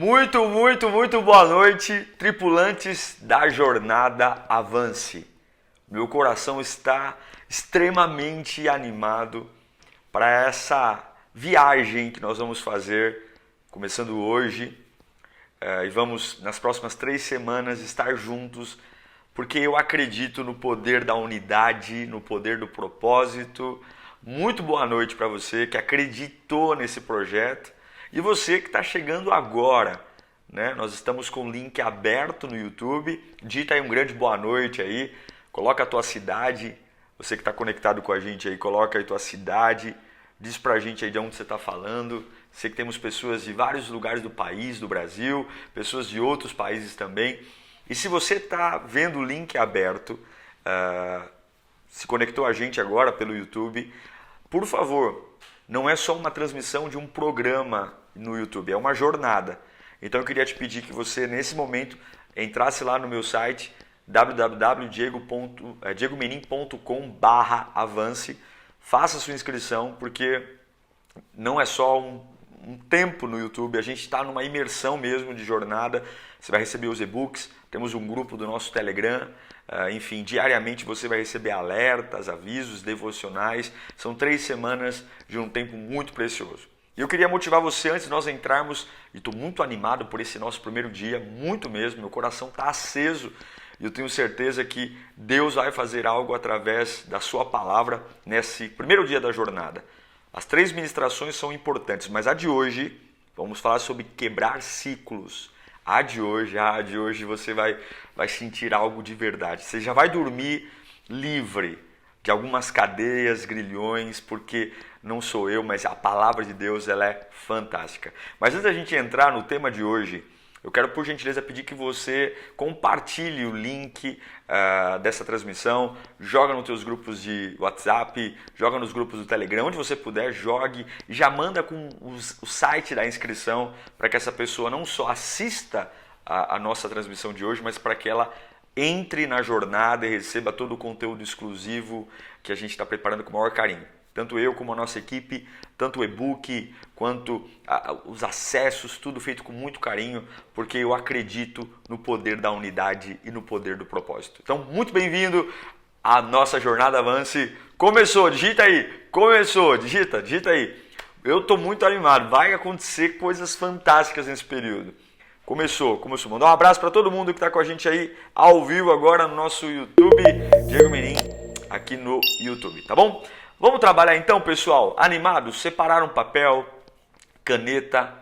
Muito boa noite, tripulantes da jornada Avance. Meu coração está extremamente animado para essa viagem que nós vamos fazer, começando hoje, e vamos nas próximas 3 semanas estar juntos, porque eu acredito no poder da unidade, no poder do propósito. Muito boa noite para você que acreditou nesse projeto. E você que está chegando agora, né? Nós estamos com o link aberto no YouTube. Digita aí um grande boa noite aí. Coloca a tua cidade. Você que está conectado com a gente aí, coloca aí tua cidade. Diz pra gente aí de onde você está falando. Sei que temos pessoas de vários lugares do país, do Brasil, pessoas de outros países também. E se você está vendo o link aberto, se conectou a gente agora pelo YouTube, por favor, não é só uma transmissão de um programa no YouTube, é uma jornada. Então eu queria te pedir que você, nesse momento, entrasse lá no meu site www.diegomenin.com/avance, faça sua inscrição, porque não é só um tempo no YouTube, a gente está numa imersão mesmo de jornada. Você vai receber os e-books, temos um grupo do nosso Telegram, enfim, diariamente você vai receber alertas, avisos, devocionais. São 3 semanas de um tempo muito precioso. E eu queria motivar você antes de nós entrarmos, e estou muito animado por esse nosso primeiro dia, muito mesmo, meu coração está aceso e eu tenho certeza que Deus vai fazer algo através da sua palavra nesse primeiro dia da jornada. As 3 ministrações são importantes, mas a de hoje, vamos falar sobre quebrar ciclos. A de hoje você vai sentir algo de verdade. Você já vai dormir livre de algumas cadeias, grilhões, porque não sou eu, mas a palavra de Deus ela é fantástica. Mas antes da gente entrar no tema de hoje, eu quero por gentileza pedir que você compartilhe o link dessa transmissão, joga nos teus grupos de WhatsApp, joga nos grupos do Telegram, onde você puder, jogue e já manda com o site da inscrição para que essa pessoa não só assista a nossa transmissão de hoje, mas para que ela entre na jornada e receba todo o conteúdo exclusivo que a gente está preparando com o maior carinho. Tanto eu como a nossa equipe, tanto o e-book quanto os acessos, tudo feito com muito carinho, porque eu acredito no poder da unidade e no poder do propósito. Então, muito bem-vindo à nossa jornada Avance. Começou, digita aí, começou, digita aí. Eu estou muito animado, vai acontecer coisas fantásticas nesse período. Começou. Mandar um abraço para todo mundo que está com a gente aí ao vivo agora no nosso YouTube, Diego Menin, aqui no YouTube, tá bom? Vamos trabalhar então, pessoal? Animados? Separar um papel, caneta,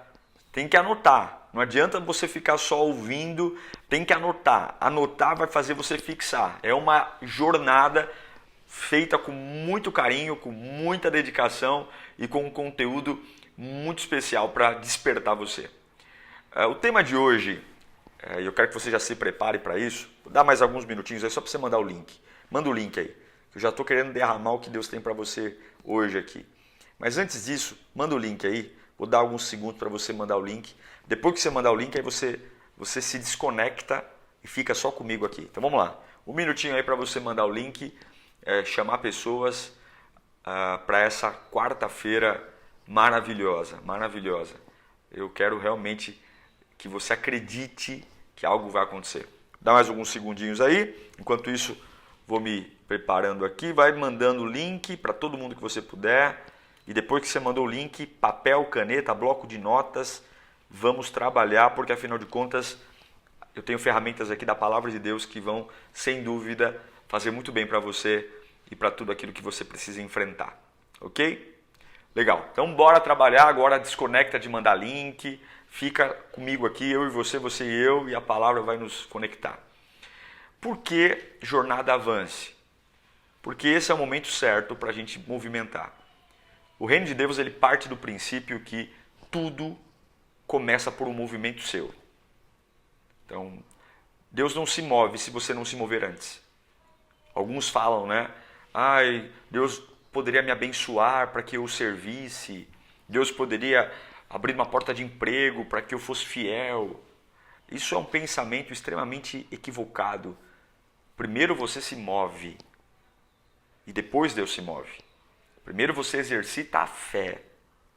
tem que anotar. Não adianta você ficar só ouvindo, tem que anotar. Anotar vai fazer você fixar. É uma jornada feita com muito carinho, com muita dedicação e com um conteúdo muito especial para despertar você. O tema de hoje, eu quero que você já se prepare para isso. Vou dar mais alguns minutinhos aí só para você mandar o link. Manda o link aí. Eu já estou querendo derramar o que Deus tem para você hoje aqui. Mas antes disso, manda o link aí. Vou dar alguns segundos para você mandar o link. Depois que você mandar o link, aí você se desconecta e fica só comigo aqui. Então vamos lá. Um minutinho aí para você mandar o link, chamar pessoas para essa quarta-feira maravilhosa. Eu quero realmente que você acredite que algo vai acontecer. Dá mais alguns segundinhos aí. Enquanto isso, vou me preparando aqui, vai mandando o link para todo mundo que você puder. E depois que você mandou o link, papel, caneta, bloco de notas, vamos trabalhar, porque afinal de contas, eu tenho ferramentas aqui da Palavra de Deus que vão, sem dúvida, fazer muito bem para você e para tudo aquilo que você precisa enfrentar. Ok? Legal. Então bora trabalhar, agora desconecta de mandar link, fica comigo aqui, eu e você e eu, e a palavra vai nos conectar. Por que jornada Avance? Porque esse é o momento certo para a gente movimentar. O reino de Deus ele parte do princípio que tudo começa por um movimento seu. Então, Deus não se move se você não se mover antes. Alguns falam, né? Deus poderia me abençoar para que eu o servisse. Deus poderia abrir uma porta de emprego para que eu fosse fiel. Isso é um pensamento extremamente equivocado. Primeiro você se move e depois Deus se move. Primeiro você exercita a fé,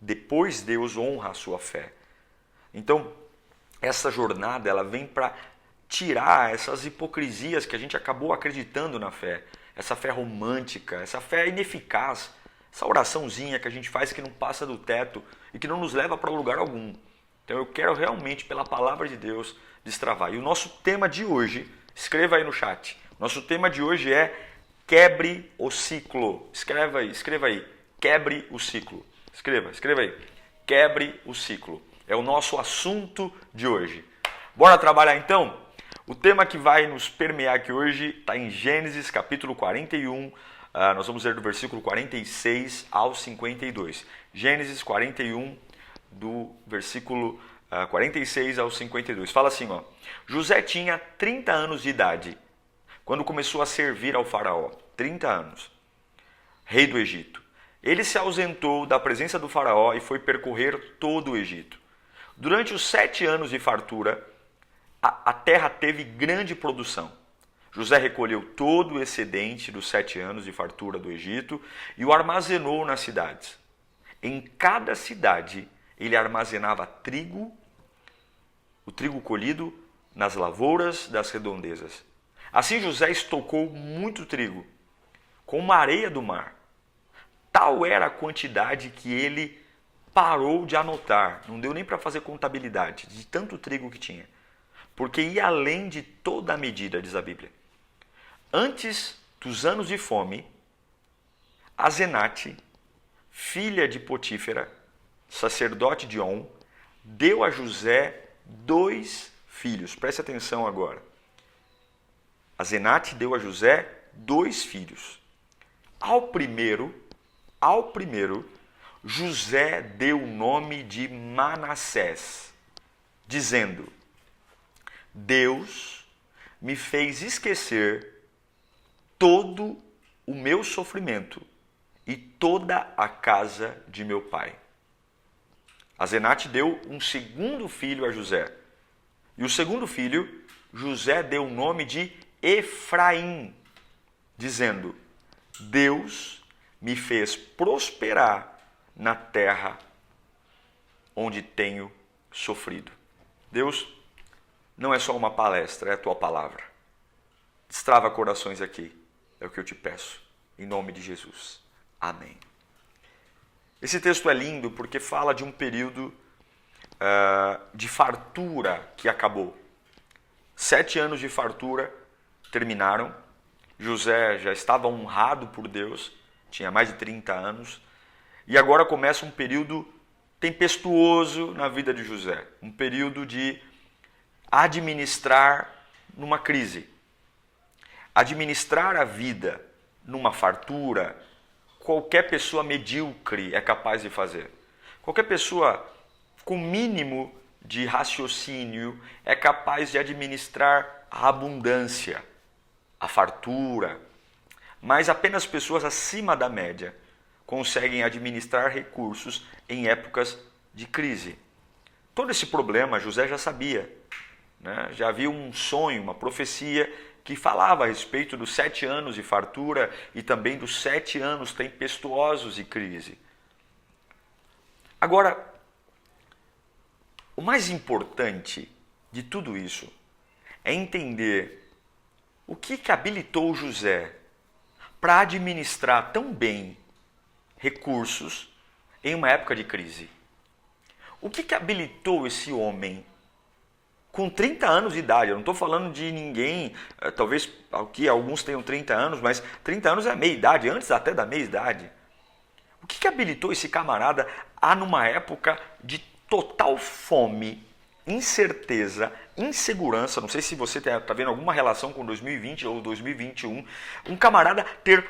depois Deus honra a sua fé. Então, essa jornada ela vem para tirar essas hipocrisias que a gente acabou acreditando na fé. Essa fé romântica, essa fé ineficaz, essa oraçãozinha que a gente faz que não passa do teto e que não nos leva para lugar algum. Então eu quero realmente, pela palavra de Deus, destravar. E o nosso tema de hoje, escreva aí no chat, nosso tema de hoje é quebre o ciclo. Escreva aí, quebre o ciclo. Escreva aí, quebre o ciclo. É o nosso assunto de hoje. Bora trabalhar então? O tema que vai nos permear aqui hoje está em Gênesis capítulo 41, nós vamos ler do versículo 46 ao 52. Gênesis 41, do versículo 46 ao 52. Fala assim, ó. José tinha 30 anos de idade quando começou a servir ao faraó. 30 anos. Rei do Egito. Ele se ausentou da presença do faraó e foi percorrer todo o Egito. Durante os 7 anos de fartura, a terra teve grande produção. José recolheu todo o excedente dos 7 anos de fartura do Egito e o armazenou nas cidades. Em cada cidade, ele armazenava trigo, o trigo colhido nas lavouras das redondezas. Assim José estocou muito trigo, como a areia do mar. Tal era a quantidade que ele parou de anotar, não deu nem para fazer contabilidade de tanto trigo que tinha, porque ia além de toda a medida, diz a Bíblia. Antes dos anos de fome, Asenate, filha de Potífera, sacerdote de On, deu a José 2 filhos. Preste atenção agora. Asenate deu a José 2 filhos. Ao primeiro, José deu o nome de Manassés, dizendo: Deus me fez esquecer todo o meu sofrimento e toda a casa de meu pai. Asenate deu um segundo filho a José. E o segundo filho, José deu o nome de Efraim, dizendo: Deus me fez prosperar na terra onde tenho sofrido. Deus não é só uma palestra, é a tua palavra. Destrava corações aqui, é o que eu te peço, em nome de Jesus. Amém. Esse texto é lindo porque fala de um período de fartura que acabou. 7 anos de fartura terminaram. José já estava honrado por Deus, tinha mais de 30 anos. E agora começa um período tempestuoso na vida de José. Um período de administrar numa crise. Administrar a vida numa fartura, qualquer pessoa medíocre é capaz de fazer. Qualquer pessoa com mínimo de raciocínio é capaz de administrar a abundância, a fartura. Mas apenas pessoas acima da média conseguem administrar recursos em épocas de crise. Todo esse problema José já sabia, né? Já havia um sonho, uma profecia que falava a respeito dos 7 anos de fartura e também dos 7 anos tempestuosos de crise. Agora, o mais importante de tudo isso é entender o que habilitou José para administrar tão bem recursos em uma época de crise. O que habilitou esse homem com 30 anos de idade? Eu não estou falando de ninguém, talvez aqui alguns tenham 30 anos, mas 30 anos é meia-idade, antes até da meia-idade. O que habilitou esse camarada a, numa época de total fome, incerteza, insegurança, não sei se você está vendo alguma relação com 2020 ou 2021, um camarada ter,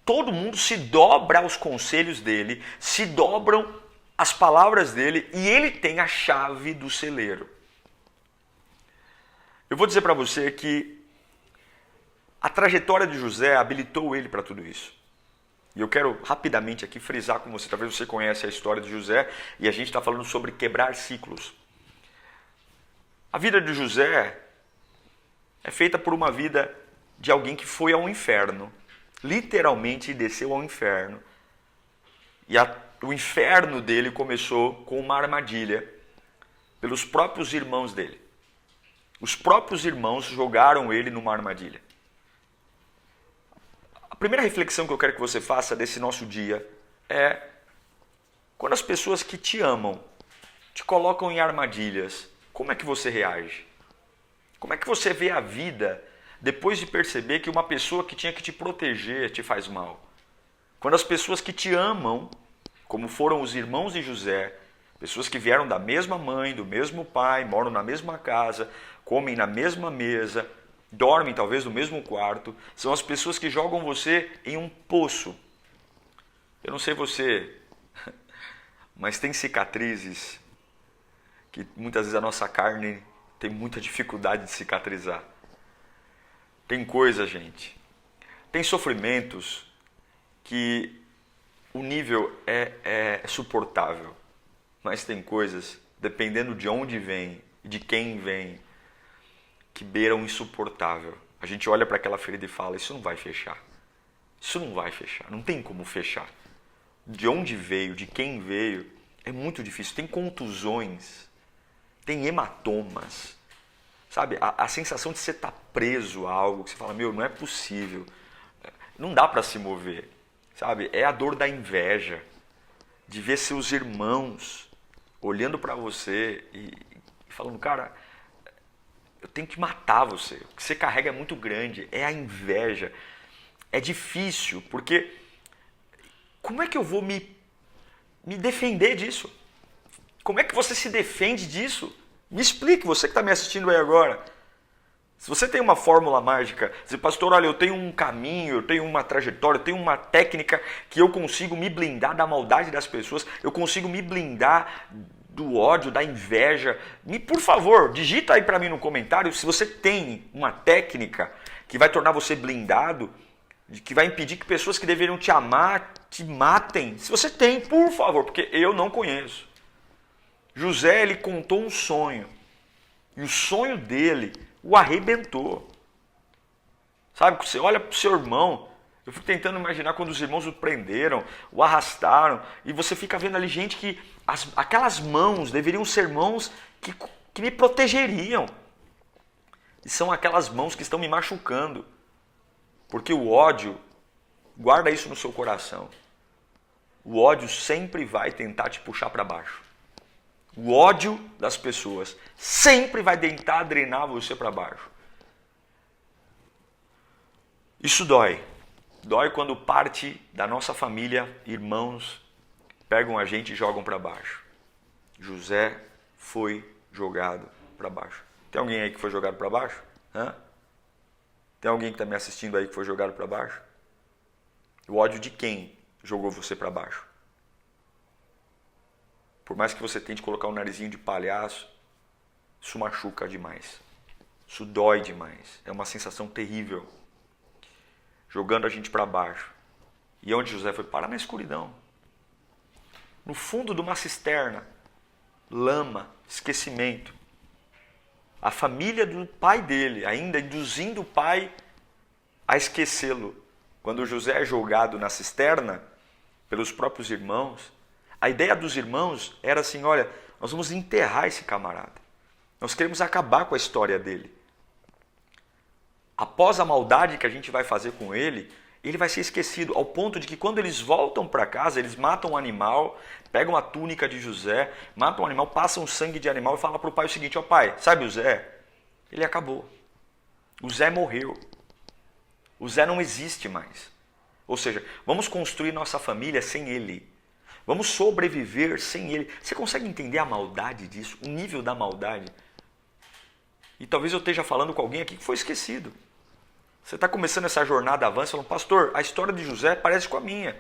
todo mundo se dobra aos conselhos dele, se dobram as palavras dele e ele tem a chave do celeiro. Eu vou dizer para você que a trajetória de José habilitou ele para tudo isso. E eu quero rapidamente aqui frisar com você, talvez você conheça a história de José, e a gente está falando sobre quebrar ciclos. A vida de José é feita por uma vida de alguém que foi ao inferno, literalmente desceu ao inferno. E o inferno dele começou com uma armadilha pelos próprios irmãos dele. Os próprios irmãos jogaram ele numa armadilha. A primeira reflexão que eu quero que você faça desse nosso dia é: quando as pessoas que te amam te colocam em armadilhas, como é que você reage? Como é que você vê a vida depois de perceber que uma pessoa que tinha que te proteger te faz mal? Quando as pessoas que te amam, como foram os irmãos de José, pessoas que vieram da mesma mãe, do mesmo pai, moram na mesma casa, comem na mesma mesa, dormem talvez no mesmo quarto, são as pessoas que jogam você em um poço. Eu não sei você, mas tem cicatrizes que muitas vezes a nossa carne tem muita dificuldade de cicatrizar. Tem coisa, gente, tem sofrimentos que o nível é suportável, mas tem coisas, dependendo de onde vem e de quem vem, que beiram insuportável. A gente olha para aquela ferida e fala: isso não vai fechar. Isso não vai fechar, não tem como fechar. De onde veio, de quem veio, é muito difícil. Tem contusões, tem hematomas, sabe? A sensação de você estar preso a algo, que você fala: meu, não é possível, não dá para se mover, sabe? É a dor da inveja, de ver seus irmãos olhando para você e falando: cara, eu tenho que matar você, o que você carrega é muito grande. É a inveja. É difícil, porque como é que eu vou me defender disso? Como é que você se defende disso? Me explique, você que está me assistindo aí agora. Se você tem uma fórmula mágica, se pastor, olha, eu tenho um caminho, eu tenho uma trajetória, eu tenho uma técnica que eu consigo me blindar da maldade das pessoas, eu consigo me blindar do ódio, da inveja, por favor, digita aí para mim no comentário se você tem uma técnica que vai tornar você blindado, que vai impedir que pessoas que deveriam te amar te matem. Se você tem, por favor, porque eu não conheço. José, ele contou um sonho, e o sonho dele o arrebentou. Sabe, você olha para o seu irmão, eu fico tentando imaginar quando os irmãos o prenderam, o arrastaram, e você fica vendo ali gente que aquelas mãos deveriam ser mãos que me protegeriam. E são aquelas mãos que estão me machucando. Porque o ódio, guarda isso no seu coração, o ódio sempre vai tentar te puxar para baixo. O ódio das pessoas sempre vai tentar drenar você para baixo. Isso dói. Dói quando parte da nossa família, irmãos, pegam a gente e jogam para baixo. José foi jogado para baixo. Tem alguém aí que foi jogado para baixo? Hã? Tem alguém que está me assistindo aí que foi jogado para baixo? O ódio de quem jogou você para baixo? Por mais que você tente colocar um narizinho de palhaço, isso machuca demais. Isso dói demais. É uma sensação terrível. Jogando a gente para baixo. E onde José foi parar? Na escuridão. No fundo de uma cisterna. Lama, esquecimento. A família do pai dele, ainda induzindo o pai a esquecê-lo. Quando José é jogado na cisterna pelos próprios irmãos, a ideia dos irmãos era assim: olha, nós vamos enterrar esse camarada. Nós queremos acabar com a história dele. Após a maldade que a gente vai fazer com ele, ele vai ser esquecido, ao ponto de que quando eles voltam para casa, eles matam um animal, pegam a túnica de José, matam um animal, passam sangue de animal e falam para o pai o seguinte: ó pai, sabe o Zé? Ele acabou. O Zé morreu. O Zé não existe mais. Ou seja, vamos construir nossa família sem ele. Vamos sobreviver sem ele. Você consegue entender a maldade disso? O nível da maldade? E talvez eu esteja falando com alguém aqui que foi esquecido. Você está começando essa jornada avança falando: pastor, a história de José parece com a minha.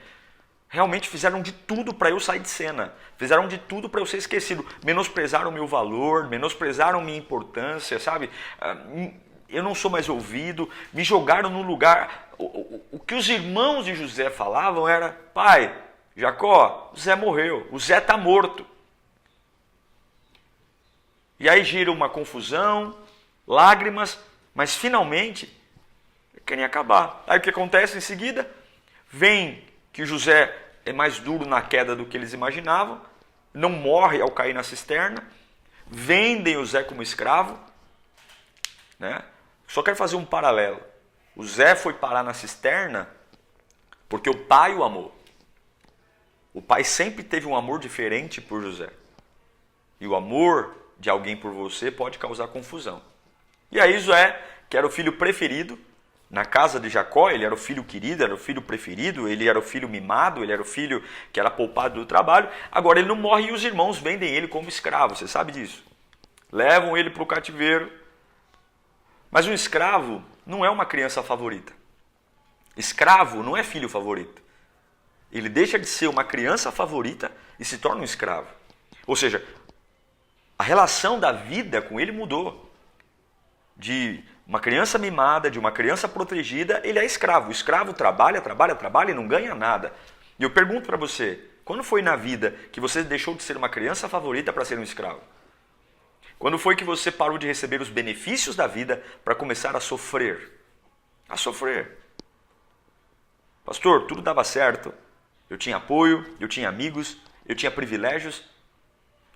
Realmente fizeram de tudo para eu sair de cena. Fizeram de tudo para eu ser esquecido. Menosprezaram o meu valor, menosprezaram minha importância, sabe? Eu não sou mais ouvido. Me jogaram num lugar. O que os irmãos de José falavam era: pai, Jacó, o Zé morreu. O Zé está morto. E aí gira uma confusão, lágrimas, mas finalmente querem acabar. Aí o que acontece em seguida? Vem que José é mais duro na queda do que eles imaginavam, não morre ao cair na cisterna, vendem o Zé como escravo, né? Só quero fazer um paralelo. O Zé foi parar na cisterna porque o pai o amou. O pai sempre teve um amor diferente por José. E o amor de alguém por você pode causar confusão. E aí José, que era o filho preferido, na casa de Jacó, ele era o filho querido, era o filho preferido, ele era o filho mimado, ele era o filho que era poupado do trabalho. Agora ele não morre e os irmãos vendem ele como escravo, você sabe disso. Levam ele para o cativeiro. Mas um escravo não é uma criança favorita. Escravo não é filho favorito. Ele deixa de ser uma criança favorita e se torna um escravo. Ou seja, a relação da vida com ele mudou. De uma criança mimada, de uma criança protegida, ele é escravo. O escravo trabalha e não ganha nada. E eu pergunto para você, quando foi na vida que você deixou de ser uma criança favorita para ser um escravo? Quando foi que você parou de receber os benefícios da vida para começar a sofrer? A sofrer. Pastor, tudo dava certo. Eu tinha apoio, eu tinha amigos, eu tinha privilégios.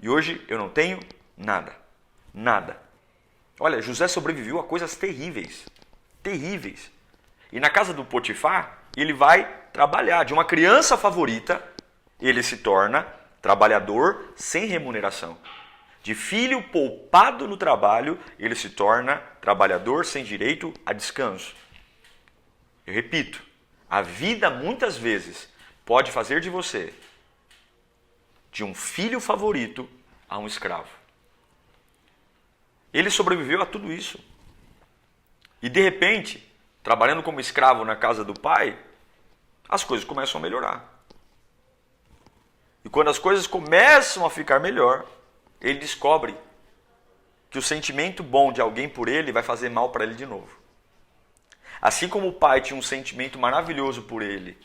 E hoje eu não tenho nada. Nada. Olha, José sobreviveu a coisas terríveis. Terríveis. E na casa do Potifar, ele vai trabalhar. De uma criança favorita, ele se torna trabalhador sem remuneração. De filho poupado no trabalho, ele se torna trabalhador sem direito a descanso. Eu repito, a vida muitas vezes pode fazer de você, de um filho favorito, a um escravo. Ele sobreviveu a tudo isso. E de repente, trabalhando como escravo na casa do pai, as coisas começam a melhorar. E quando as coisas começam a ficar melhor, ele descobre que o sentimento bom de alguém por ele vai fazer mal para ele de novo. Assim como o pai tinha um sentimento maravilhoso por ele,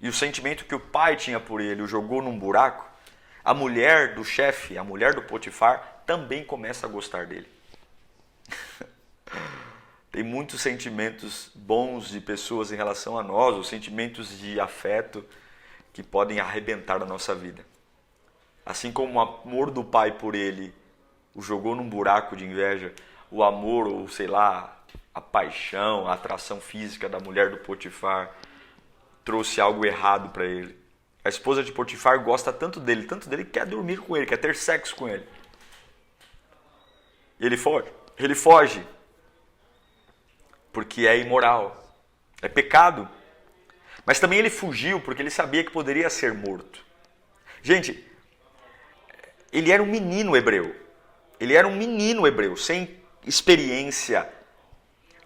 e o sentimento que o pai tinha por ele o jogou num buraco, a mulher do chefe, a mulher do Potifar, também começa a gostar dele. Tem muitos sentimentos bons de pessoas em relação a nós, os sentimentos de afeto que podem arrebentar a nossa vida. Assim como o amor do pai por ele o jogou num buraco de inveja, o amor, ou sei lá, a paixão, a atração física da mulher do Potifar trouxe algo errado para ele. A esposa de Potifar gosta tanto dele que quer dormir com ele, quer ter sexo com ele. Ele foge, porque é imoral, é pecado. Mas também ele fugiu porque ele sabia que poderia ser morto. Gente, ele era um menino hebreu. Ele era um menino hebreu, sem experiência,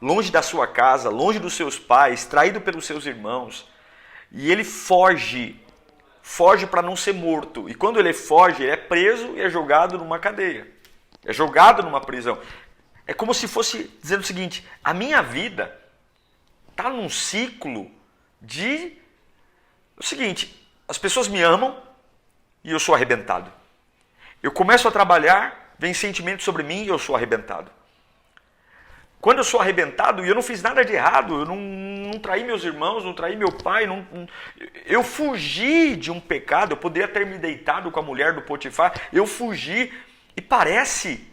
longe da sua casa, longe dos seus pais, traído pelos seus irmãos. E ele foge para não ser morto. E quando ele foge, ele é preso e é jogado numa cadeia. É jogado numa prisão. É como se fosse dizendo o seguinte: a minha vida está num ciclo de... O seguinte, as pessoas me amam e eu sou arrebentado. Eu começo a trabalhar, vem sentimento sobre mim e eu sou arrebentado. Quando eu sou arrebentado e eu não fiz nada de errado, eu não traí meus irmãos, não traí meu pai, eu fugi de um pecado, eu poderia ter me deitado com a mulher do Potifar, eu fugi e parece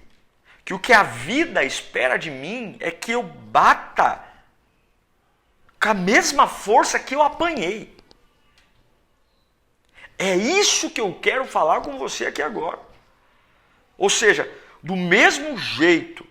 que o que a vida espera de mim é que eu bata com a mesma força que eu apanhei. É isso que eu quero falar com você aqui agora. Ou seja, do mesmo jeito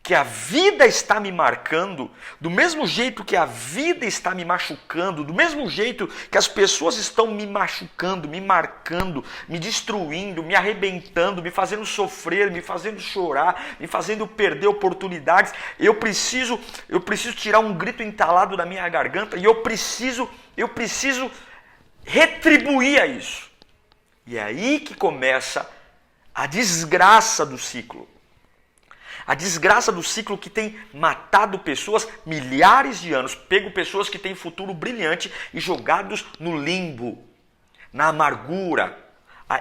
que a vida está me marcando, do mesmo jeito que a vida está me machucando, do mesmo jeito que as pessoas estão me machucando, me marcando, me destruindo, me arrebentando, me fazendo sofrer, me fazendo chorar, me fazendo perder oportunidades, eu preciso tirar um grito entalado da minha garganta e eu preciso retribuir a isso. E é aí que começa a desgraça do ciclo. A desgraça do ciclo que tem matado pessoas milhares de anos, pego pessoas que têm futuro brilhante e jogados no limbo, na amargura.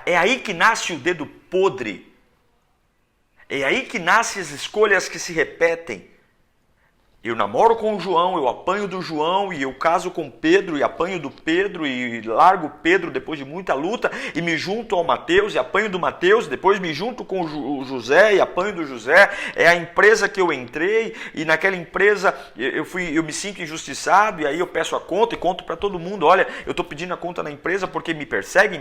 É aí que nasce o dedo podre. É aí que nascem as escolhas que se repetem. Eu namoro com o João, eu apanho do João e eu caso com Pedro e apanho do Pedro e largo Pedro depois de muita luta e me junto ao Mateus e apanho do Mateus, depois me junto com o José e apanho do José. É a empresa que eu entrei e naquela empresa eu me sinto injustiçado e aí eu peço a conta e conto para todo mundo, olha, eu estou pedindo a conta na empresa porque me perseguem,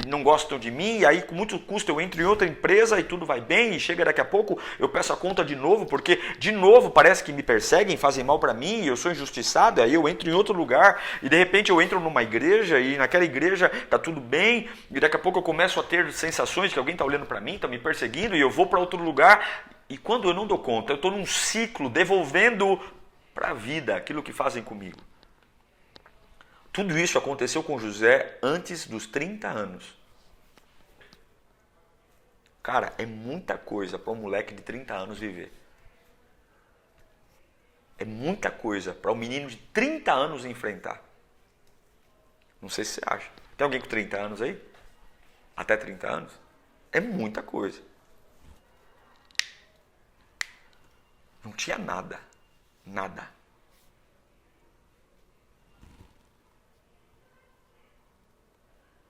não gostam de mim e aí com muito custo eu entro em outra empresa e tudo vai bem e chega daqui a pouco eu peço a conta de novo porque de novo parece que me perseguem, fazem mal para mim, eu sou injustiçado, aí eu entro em outro lugar e de repente eu entro numa igreja e naquela igreja tá tudo bem e daqui a pouco eu começo a ter sensações que alguém está olhando para mim, está me perseguindo e eu vou para outro lugar e quando eu não dou conta, eu estou num ciclo devolvendo para a vida aquilo que fazem comigo. Tudo isso aconteceu com José antes dos 30 anos. Cara, é muita coisa para um moleque de 30 anos viver. É muita coisa para um menino de 30 anos enfrentar. Não sei se você acha. Tem alguém com 30 anos aí? Até 30 anos? É muita coisa. Não tinha nada. Nada.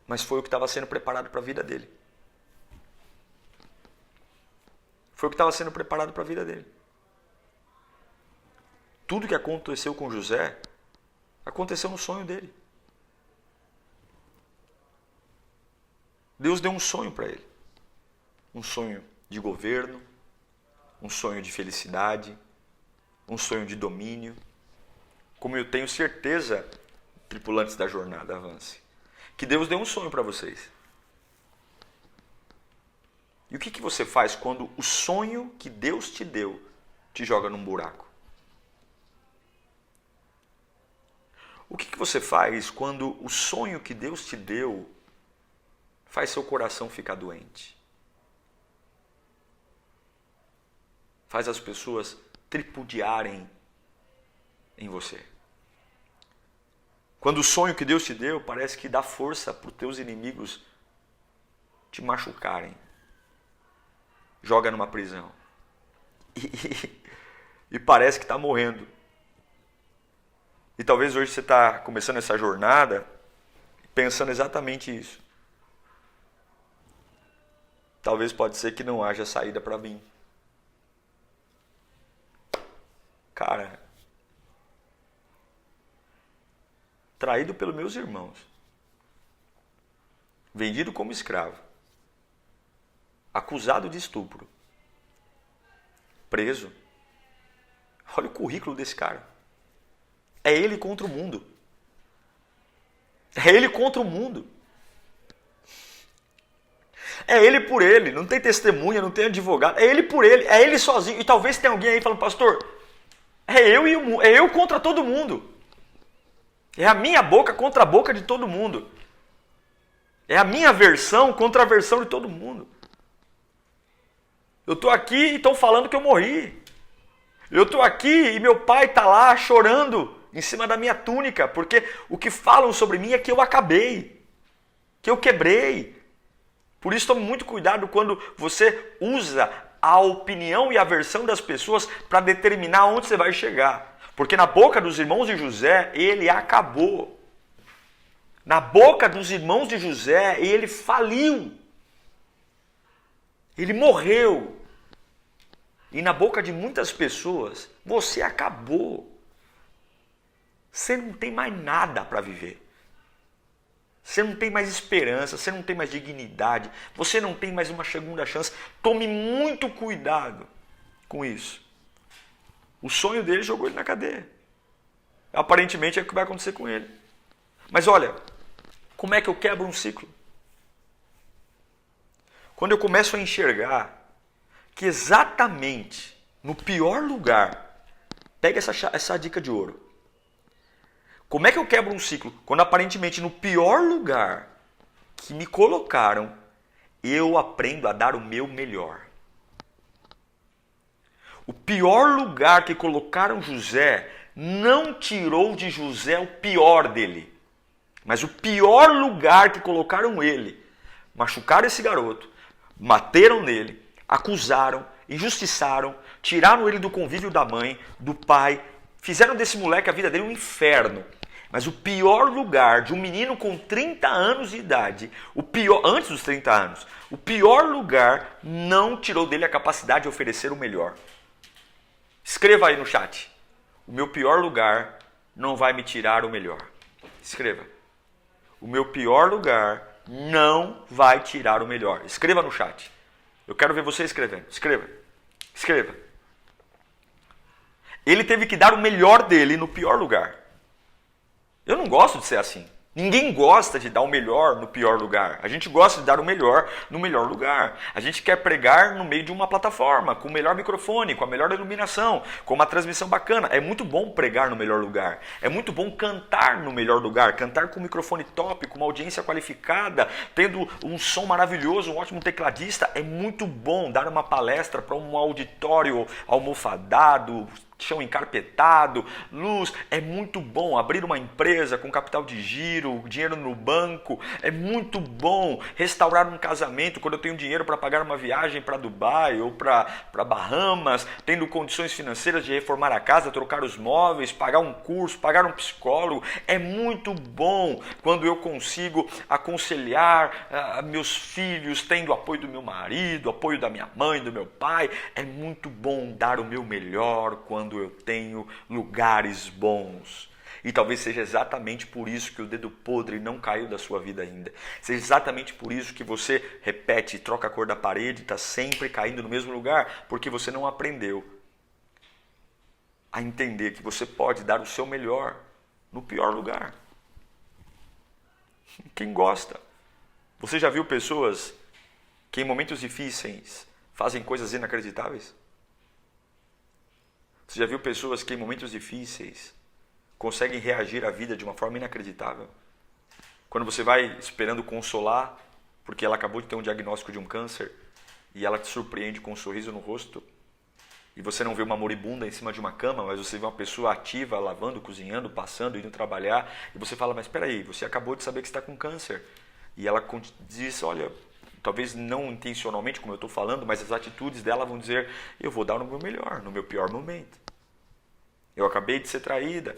Mas foi o que estava sendo preparado para a vida dele. Foi o que estava sendo preparado para a vida dele. Tudo que aconteceu com José, aconteceu no sonho dele. Deus deu um sonho para ele. Um sonho de governo, um sonho de felicidade, um sonho de domínio. Como eu tenho certeza, tripulantes da jornada Avance, que Deus deu um sonho para vocês. E o que você faz quando o sonho que Deus te deu te joga num buraco? O que você faz quando o sonho que Deus te deu faz seu coração ficar doente? Faz as pessoas tripudiarem em você. Quando o sonho que Deus te deu parece que dá força para os teus inimigos te machucarem. Joga numa prisão. E parece que está morrendo. E talvez hoje você está começando essa jornada pensando exatamente isso. Talvez pode ser que não haja saída para mim. Cara, traído pelos meus irmãos, vendido como escravo, acusado de estupro, preso. Olha o currículo desse cara. É ele contra o mundo. É ele contra o mundo. É ele por ele. Não tem testemunha, não tem advogado. É ele por ele. É ele sozinho. E talvez tenha alguém aí falando, pastor, é eu e o mundo. É eu contra todo mundo. É a minha boca contra a boca de todo mundo. É a minha versão contra a versão de todo mundo. Eu estou aqui e estão falando que eu morri. Eu estou aqui e meu pai está lá chorando em cima da minha túnica, porque o que falam sobre mim é que eu acabei, que eu quebrei. Por isso tome muito cuidado quando você usa a opinião e a versão das pessoas para determinar onde você vai chegar. Porque na boca dos irmãos de José, ele acabou. Na boca dos irmãos de José, ele faliu. Ele morreu. E na boca de muitas pessoas, você acabou. Você não tem mais nada para viver. Você não tem mais esperança, você não tem mais dignidade, você não tem mais uma segunda chance. Tome muito cuidado com isso. O sonho dele jogou ele na cadeia. Aparentemente é o que vai acontecer com ele. Mas olha, como é que eu quebro um ciclo? Quando eu começo a enxergar que exatamente no pior lugar, pega essa dica de ouro. Como é que eu quebro um ciclo? Quando aparentemente no pior lugar que me colocaram, eu aprendo a dar o meu melhor. O pior lugar que colocaram José não tirou de José o pior dele. Mas o pior lugar que colocaram ele, machucaram esse garoto, bateram nele, acusaram, injustiçaram, tiraram ele do convívio da mãe, do pai, fizeram desse moleque a vida dele um inferno. Mas o pior lugar de um menino com 30 anos de idade, antes dos 30 anos, o pior lugar não tirou dele a capacidade de oferecer o melhor. Escreva aí no chat. O meu pior lugar não vai me tirar o melhor. Escreva. O meu pior lugar não vai tirar o melhor. Escreva no chat. Eu quero ver você escrevendo. Escreva. Escreva. Ele teve que dar o melhor dele no pior lugar. Eu não gosto de ser assim. Ninguém gosta de dar o melhor no pior lugar. A gente gosta de dar o melhor no melhor lugar. A gente quer pregar no meio de uma plataforma, com o melhor microfone, com a melhor iluminação, com uma transmissão bacana. É muito bom pregar no melhor lugar. É muito bom cantar no melhor lugar. Cantar com um microfone top, com uma audiência qualificada, tendo um som maravilhoso, um ótimo tecladista. É muito bom dar uma palestra para um auditório almofadado, chão encarpetado, luz. É muito bom abrir uma empresa com capital de giro, dinheiro no banco. É muito bom restaurar um casamento quando eu tenho dinheiro para pagar uma viagem para Dubai ou para Bahamas, tendo condições financeiras de reformar a casa, trocar os móveis, pagar um curso, pagar um psicólogo. É muito bom quando eu consigo aconselhar meus filhos, tendo apoio do meu marido, apoio da minha mãe, do meu pai. É muito bom dar o meu melhor quando eu tenho lugares bons. E talvez seja exatamente por isso que o dedo podre não caiu da sua vida ainda. Seja exatamente por isso que você repete, troca a cor da parede, está sempre caindo no mesmo lugar, porque você não aprendeu a entender que você pode dar o seu melhor no pior lugar. Quem gosta? Você já viu pessoas que em momentos difíceis fazem coisas inacreditáveis? Você já viu pessoas que em momentos difíceis conseguem reagir à vida de uma forma inacreditável? Quando você vai esperando consolar, porque ela acabou de ter um diagnóstico de um câncer, e ela te surpreende com um sorriso no rosto, e você não vê uma moribunda em cima de uma cama, mas você vê uma pessoa ativa, lavando, cozinhando, passando, indo trabalhar, e você fala, mas espera aí, você acabou de saber que está com câncer. E ela diz, olha, talvez não intencionalmente, como eu estou falando, mas as atitudes dela vão dizer, eu vou dar o meu melhor, no meu pior momento. Eu acabei de ser traída,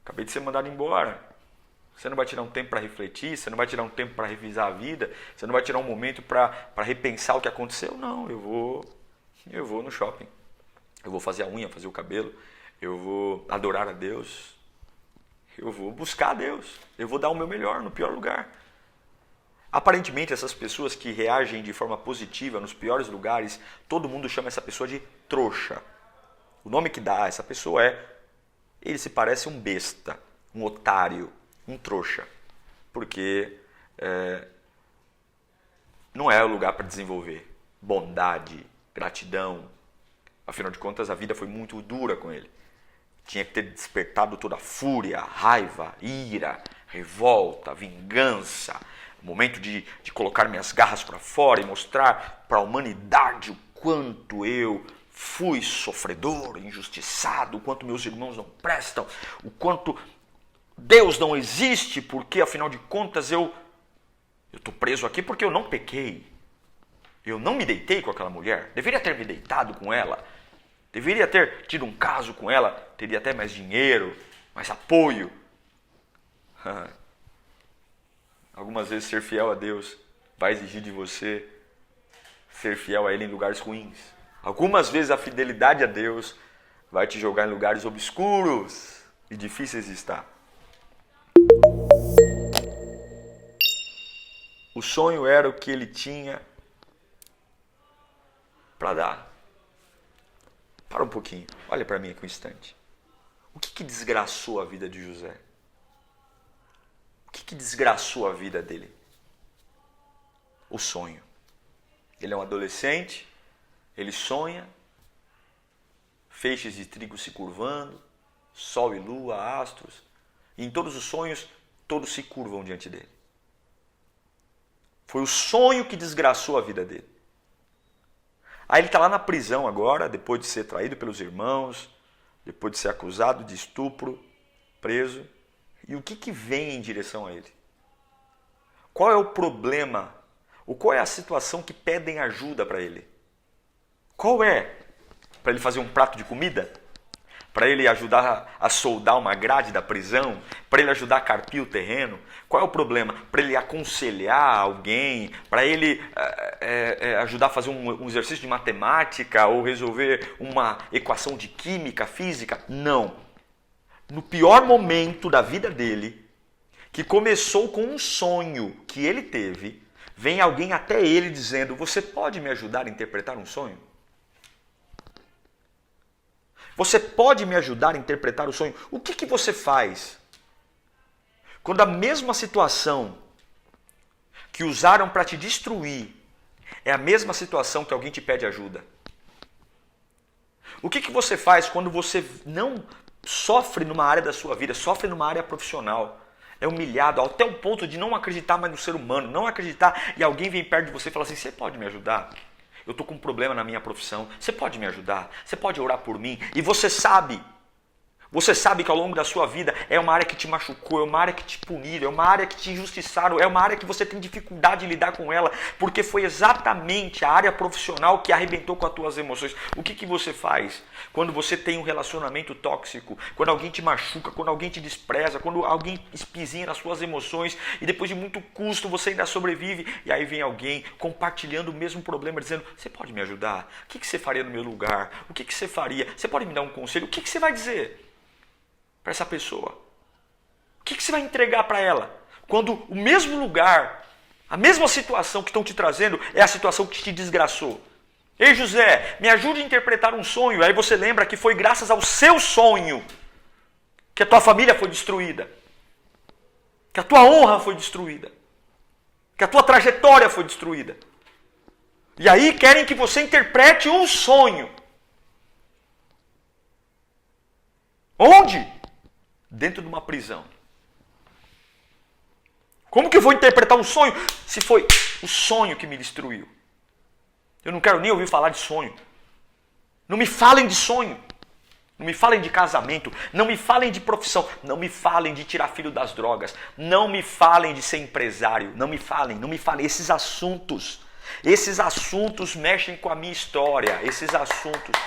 acabei de ser mandado embora. Você não vai tirar um tempo para refletir, você não vai tirar um tempo para revisar a vida, você não vai tirar um momento para repensar o que aconteceu? Não, eu vou no shopping, eu vou fazer a unha, fazer o cabelo, eu vou adorar a Deus, eu vou buscar a Deus, eu vou dar o meu melhor no pior lugar. Aparentemente, essas pessoas que reagem de forma positiva nos piores lugares, todo mundo chama essa pessoa de trouxa. O nome que dá a essa pessoa ele se parece um besta, um otário, um trouxa. Porque não é o lugar para desenvolver bondade, gratidão. Afinal de contas, a vida foi muito dura com ele. Tinha que ter despertado toda a fúria, raiva, ira, revolta, vingança. Momento de colocar minhas garras para fora e mostrar para a humanidade o quanto eu fui sofredor, injustiçado, o quanto meus irmãos não prestam, o quanto Deus não existe, porque afinal de contas eu estou preso aqui porque eu não pequei. Eu não me deitei com aquela mulher, deveria ter me deitado com ela, deveria ter tido um caso com ela, teria até mais dinheiro, mais apoio. Algumas vezes ser fiel a Deus vai exigir de você ser fiel a Ele em lugares ruins. Algumas vezes a fidelidade a Deus vai te jogar em lugares obscuros e difíceis de estar. O sonho era o que ele tinha para dar. Para um pouquinho, olha para mim aqui um instante. O que desgraçou a vida de José? O que desgraçou a vida dele? O sonho. Ele é um adolescente, ele sonha, feixes de trigo se curvando, sol e lua, astros, e em todos os sonhos, todos se curvam diante dele. Foi o sonho que desgraçou a vida dele. Aí ele está lá na prisão agora, depois de ser traído pelos irmãos, depois de ser acusado de estupro, preso. E o que vem em direção a ele? Qual é o problema? Ou qual é a situação que pedem ajuda para ele? Qual é? Para ele fazer um prato de comida? Para ele ajudar a soldar uma grade da prisão? Para ele ajudar a carpir o terreno? Qual é o problema? Para ele aconselhar alguém? Para ele ajudar a fazer um exercício de matemática ou resolver uma equação de química, física? Não. No pior momento da vida dele, que começou com um sonho que ele teve, vem alguém até ele dizendo: você pode me ajudar a interpretar um sonho? Você pode me ajudar a interpretar o sonho? O que você faz quando a mesma situação que usaram para te destruir é a mesma situação que alguém te pede ajuda? O que você faz quando você não sofre numa área da sua vida, sofre numa área profissional, é humilhado até o ponto de não acreditar mais no ser humano, não acreditar, e alguém vem perto de você e fala assim: você pode me ajudar? Eu estou com um problema na minha profissão, você pode me ajudar? Você pode orar por mim? E você sabe que ao longo da sua vida é uma área que te machucou, é uma área que te puniram, é uma área que te injustiçaram, é uma área que você tem dificuldade de lidar com ela, porque foi exatamente a área profissional que arrebentou com as tuas emoções. O que você faz quando você tem um relacionamento tóxico, quando alguém te machuca, quando alguém te despreza, quando alguém espizinha nas suas emoções e depois de muito custo você ainda sobrevive e aí vem alguém compartilhando o mesmo problema, dizendo: você pode me ajudar? O que você faria no meu lugar? O que você faria? Você pode me dar um conselho? O que você vai dizer para essa pessoa? O que você vai entregar para ela? Quando o mesmo lugar, a mesma situação que estão te trazendo é a situação que te desgraçou. Ei José, me ajude a interpretar um sonho. Aí você lembra que foi graças ao seu sonho que a tua família foi destruída, que a tua honra foi destruída, que a tua trajetória foi destruída. E aí querem que você interprete um sonho. Onde? Dentro de uma prisão. Como que eu vou interpretar um sonho se foi o sonho que me destruiu? Eu não quero nem ouvir falar de sonho. Não me falem de sonho. Não me falem de casamento. Não me falem de profissão. Não me falem de tirar filho das drogas. Não me falem de ser empresário. Não me falem. Esses assuntos mexem com a minha história. Esses assuntos.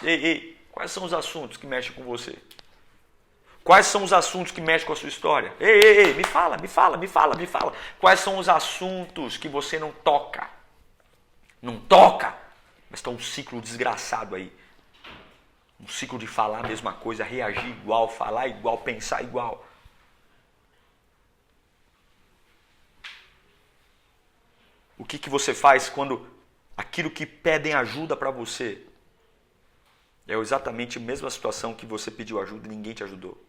Ei, quais são os assuntos que mexem com você? Quais são os assuntos que mexem com a sua história? Ei, me fala. Quais são os assuntos que você não toca? Não toca, mas está um ciclo desgraçado aí. Um ciclo de falar a mesma coisa, reagir igual, falar igual, pensar igual. O que você faz quando aquilo que pedem ajuda para você é exatamente a mesma situação que você pediu ajuda e ninguém te ajudou?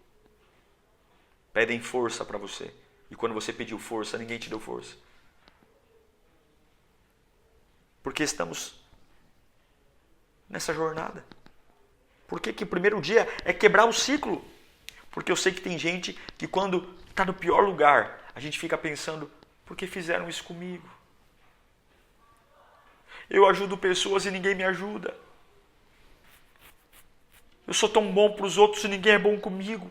Pedem força para você. E quando você pediu força, ninguém te deu força. Porque estamos nessa jornada. Por que o primeiro dia é quebrar o ciclo? Porque eu sei que tem gente que quando está no pior lugar, a gente fica pensando: por que fizeram isso comigo? Eu ajudo pessoas e ninguém me ajuda. Eu sou tão bom para os outros e ninguém é bom comigo.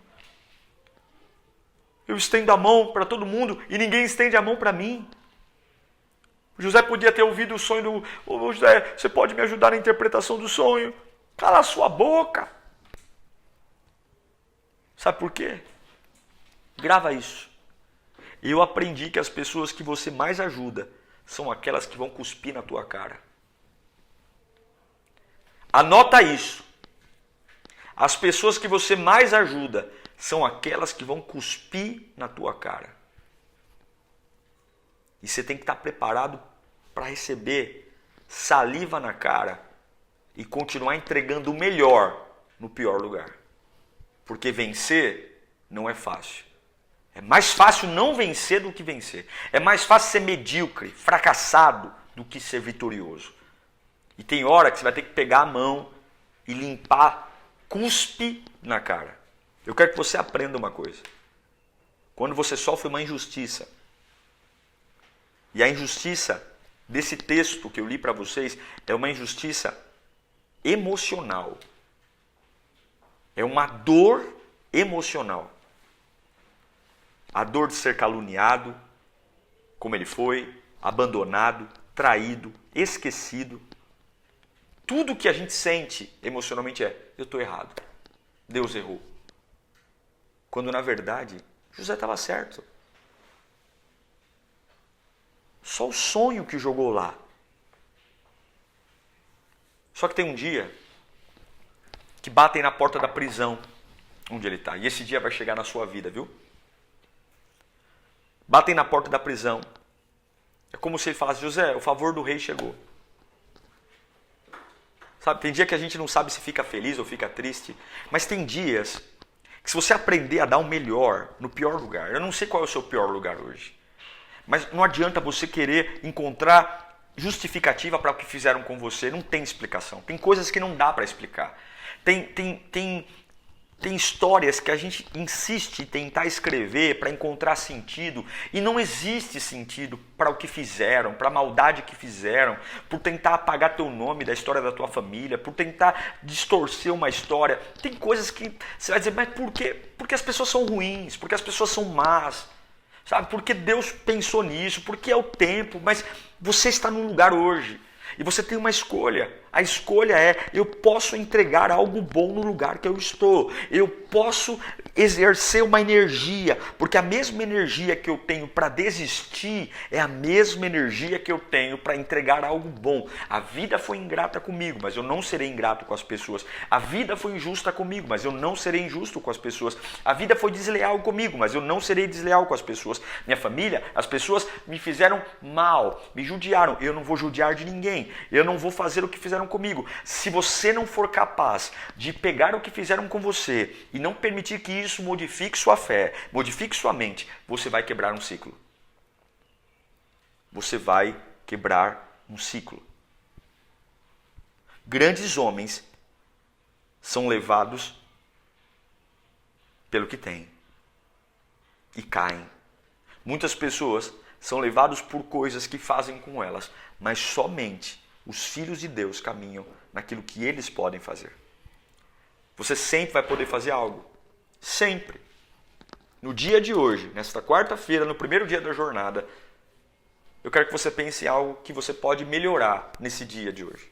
Eu estendo a mão para todo mundo e ninguém estende a mão para mim. José podia ter ouvido o sonho do... Ô José, você pode me ajudar na interpretação do sonho? Cala a sua boca. Sabe por quê? Grava isso. Eu aprendi que as pessoas que você mais ajuda são aquelas que vão cuspir na tua cara. Anota isso. As pessoas que você mais ajuda são aquelas que vão cuspir na tua cara. E você tem que estar preparado para receber saliva na cara e continuar entregando o melhor no pior lugar. Porque vencer não é fácil. É mais fácil não vencer do que vencer. É mais fácil ser medíocre, fracassado, do que ser vitorioso. E tem hora que você vai ter que pegar a mão e limpar cuspe na cara. Eu quero que você aprenda uma coisa. Quando você sofre uma injustiça, e a injustiça desse texto que eu li para vocês é uma injustiça emocional. É uma dor emocional. A dor de ser caluniado, como ele foi, abandonado, traído, esquecido. Tudo que a gente sente emocionalmente é: eu estou errado, Deus errou. Quando na verdade José estava certo. Só o sonho que jogou lá. Só que tem um dia que batem na porta da prisão onde ele está. E esse dia vai chegar na sua vida, viu? Batem na porta da prisão. É como se ele falasse: José, o favor do rei chegou. Sabe, tem dia que a gente não sabe se fica feliz ou fica triste. Mas tem dias que se você aprender a dar o melhor no pior lugar. Eu não sei qual é o seu pior lugar hoje. Mas não adianta você querer encontrar justificativa para o que fizeram com você. Não tem explicação. Tem coisas que não dá para explicar. Tem histórias que a gente insiste em tentar escrever para encontrar sentido. E não existe sentido para o que fizeram, para a maldade que fizeram. Por tentar apagar teu nome da história da tua família. Por tentar distorcer uma história. Tem coisas que você vai dizer: mas por quê? Porque as pessoas são ruins. Porque as pessoas são más. Sabe? Porque Deus pensou nisso, porque é o tempo, mas você está num lugar hoje e você tem uma escolha. A escolha é: eu posso entregar algo bom no lugar que eu estou. Eu posso exercer uma energia, porque a mesma energia que eu tenho para desistir é a mesma energia que eu tenho para entregar algo bom. A vida foi ingrata comigo, mas eu não serei ingrato com as pessoas. A vida foi injusta comigo, mas eu não serei injusto com as pessoas. A vida foi desleal comigo, mas eu não serei desleal com as pessoas. Minha família, as pessoas me fizeram mal, me judiaram. Eu não vou judiar de ninguém. Eu não vou fazer o que fizeram comigo. Se você não for capaz de pegar o que fizeram com você e não permitir que isso modifique sua fé, modifique sua mente, você vai quebrar um ciclo. Você vai quebrar um ciclo. Grandes homens são levados pelo que têm e caem. Muitas pessoas são levados por coisas que fazem com elas, mas somente os filhos de Deus caminham naquilo que eles podem fazer. Você sempre vai poder fazer algo. Sempre. No dia de hoje, nesta quarta-feira, no primeiro dia da jornada, eu quero que você pense em algo que você pode melhorar nesse dia de hoje.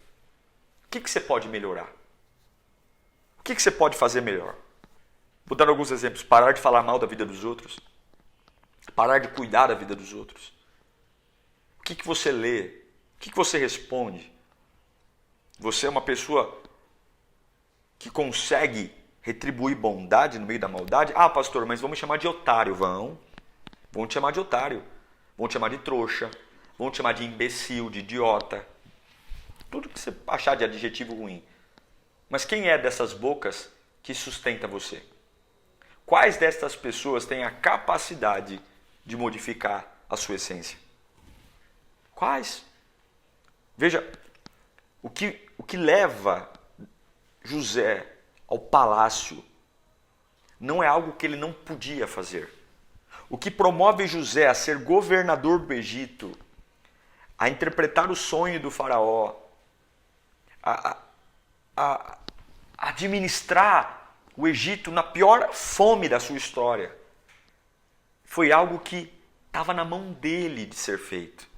O que você pode melhorar? O que você pode fazer melhor? Vou dar alguns exemplos. Parar de falar mal da vida dos outros. Parar de cuidar da vida dos outros. O que você lê? O que você responde? Você é uma pessoa que consegue retribuir bondade no meio da maldade? Ah, pastor, mas vão me chamar de otário. Vão te chamar de otário. Vão te chamar de trouxa. Vão te chamar de imbecil, de idiota. Tudo que você achar de adjetivo ruim. Mas quem é dessas bocas que sustenta você? Quais destas pessoas têm a capacidade de modificar a sua essência? Quais? Veja, o que leva José ao palácio não é algo que ele não podia fazer. O que promove José a ser governador do Egito, a interpretar o sonho do faraó, a administrar o Egito na pior fome da sua história, foi algo que estava na mão dele de ser feito.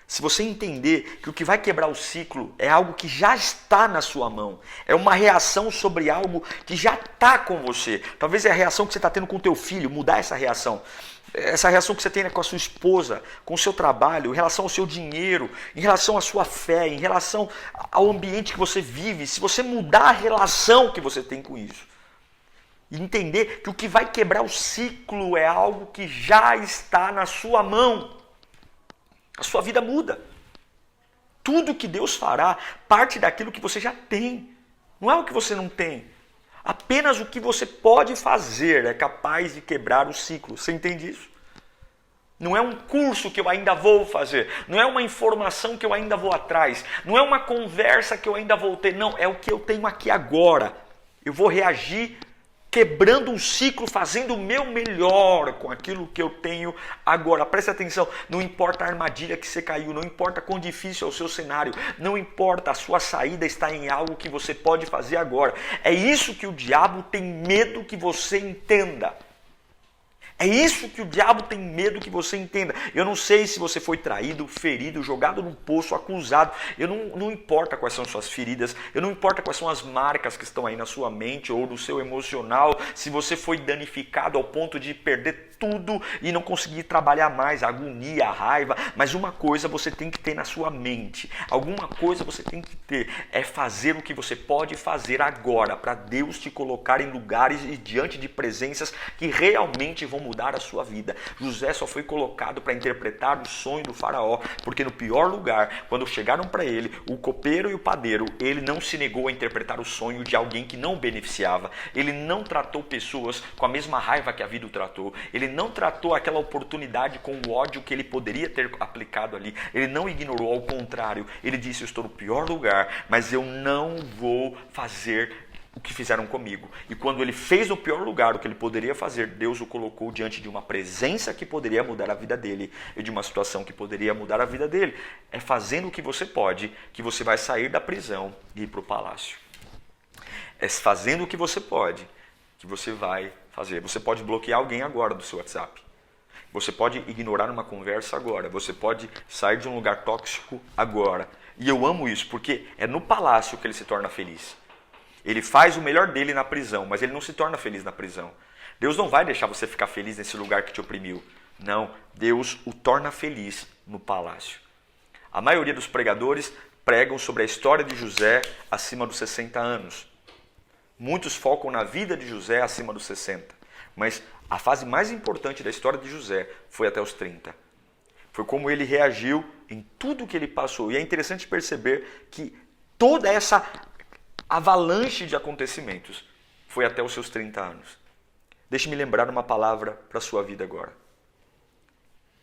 Se você entender que o que vai quebrar o ciclo é algo que já está na sua mão, é uma reação sobre algo que já está com você. Talvez é a reação que você está tendo com o teu filho, mudar essa reação. Essa reação que você tem com a sua esposa, com o seu trabalho, em relação ao seu dinheiro, em relação à sua fé, em relação ao ambiente que você vive. Se você mudar a relação que você tem com isso, e entender que o que vai quebrar o ciclo é algo que já está na sua mão, a sua vida muda. Tudo que Deus fará parte daquilo que você já tem. Não é o que você não tem. Apenas o que você pode fazer é capaz de quebrar o ciclo. Você entende isso? Não é um curso que eu ainda vou fazer. Não é uma informação que eu ainda vou atrás. Não é uma conversa que eu ainda vou ter. Não, é o que eu tenho aqui agora. Eu vou reagir quebrando um ciclo, fazendo o meu melhor com aquilo que eu tenho agora. Preste atenção, não importa a armadilha que você caiu, não importa quão difícil é o seu cenário, não importa, a sua saída está em algo que você pode fazer agora. É isso que o diabo tem medo que você entenda. É isso que o diabo tem medo que você entenda. Eu não sei se você foi traído, ferido, jogado num poço, acusado. Não importa quais são suas feridas, não importa quais são as marcas que estão aí na sua mente ou no seu emocional, se você foi danificado ao ponto de perder tudo e não conseguir trabalhar mais, a agonia, a raiva. Mas uma coisa você tem que ter na sua mente, alguma coisa você tem que ter, é fazer o que você pode fazer agora, para Deus te colocar em lugares e diante de presenças que realmente vão mudar a sua vida. José só foi colocado para interpretar o sonho do faraó, porque no pior lugar, quando chegaram para ele, o copeiro e o padeiro, ele não se negou a interpretar o sonho de alguém que não beneficiava. Ele não tratou pessoas com a mesma raiva que a vida o tratou. Ele não tratou aquela oportunidade com o ódio que ele poderia ter aplicado ali. Ele não ignorou, ao contrário. Ele disse, eu estou no pior lugar, mas eu não vou fazer o que fizeram comigo. E quando ele fez no pior lugar o que ele poderia fazer, Deus o colocou diante de uma presença que poderia mudar a vida dele e de uma situação que poderia mudar a vida dele. É fazendo o que você pode que você vai sair da prisão e ir para o palácio. É fazendo o que você pode que você vai fazer. Você pode bloquear alguém agora do seu WhatsApp. Você pode ignorar uma conversa agora. Você pode sair de um lugar tóxico agora. E eu amo isso, porque é no palácio que ele se torna feliz. Ele faz o melhor dele na prisão, mas ele não se torna feliz na prisão. Deus não vai deixar você ficar feliz nesse lugar que te oprimiu. Não, Deus o torna feliz no palácio. A maioria dos pregadores pregam sobre a história de José acima dos 60 anos. Muitos focam na vida de José acima dos 60. Mas a fase mais importante da história de José foi até os 30. Foi como ele reagiu em tudo que ele passou. E é interessante perceber que toda essa avalanche de acontecimentos foi até os seus 30 anos. Deixe-me lembrar uma palavra para a sua vida agora.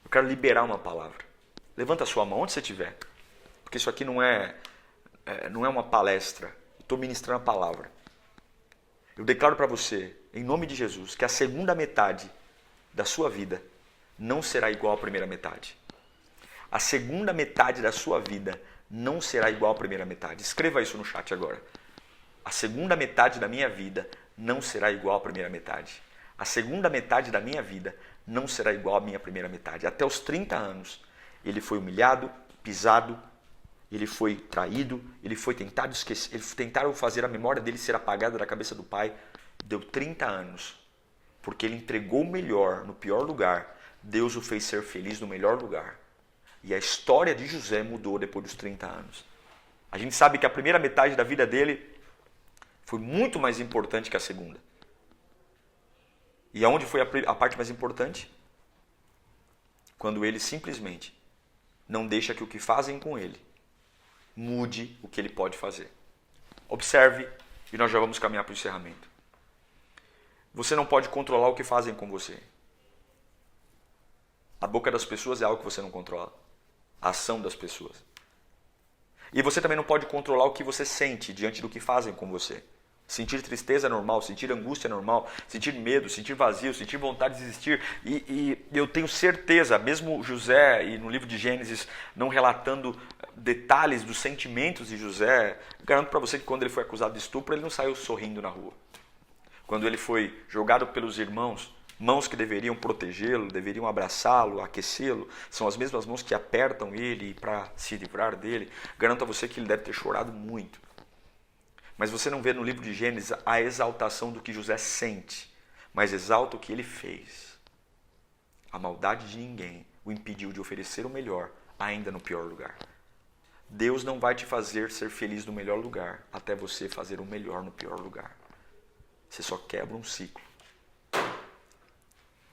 Eu quero liberar uma palavra. Levanta a sua mão onde você estiver. Porque isso aqui não é uma palestra. Eu estou ministrando a palavra. Eu declaro para você, em nome de Jesus, que a segunda metade da sua vida não será igual à primeira metade. A segunda metade da sua vida não será igual à primeira metade. Escreva isso no chat agora. A segunda metade da minha vida não será igual à primeira metade. A segunda metade da minha vida não será igual à minha primeira metade. Até os 30 anos, ele foi humilhado, pisado, ele foi traído, ele foi tentado esquecer, tentaram fazer a memória dele ser apagada da cabeça do pai. Deu 30 anos, porque ele entregou o melhor no pior lugar. Deus o fez ser feliz no melhor lugar. E a história de José mudou depois dos 30 anos. A gente sabe que a primeira metade da vida dele foi muito mais importante que a segunda. E aonde foi a parte mais importante? Quando ele simplesmente não deixa que o que fazem com ele mude o que ele pode fazer. Observe, e nós já vamos caminhar para o encerramento. Você não pode controlar o que fazem com você. A boca das pessoas é algo que você não controla. A ação das pessoas. E você também não pode controlar o que você sente diante do que fazem com você. Sentir tristeza é normal, sentir angústia é normal, sentir medo, sentir vazio, sentir vontade de desistir. E eu tenho certeza, mesmo José, e no livro de Gênesis, não relatando detalhes dos sentimentos de José, garanto para você que quando ele foi acusado de estupro, ele não saiu sorrindo na rua. Quando ele foi jogado pelos irmãos, mãos que deveriam protegê-lo, deveriam abraçá-lo, aquecê-lo, são as mesmas mãos que apertam ele para se livrar dele, garanto a você que ele deve ter chorado muito. Mas você não vê no livro de Gênesis a exaltação do que José sente, mas exalta o que ele fez. A maldade de ninguém o impediu de oferecer o melhor, ainda no pior lugar. Deus não vai te fazer ser feliz no melhor lugar, até você fazer o melhor no pior lugar. Você só quebra um ciclo.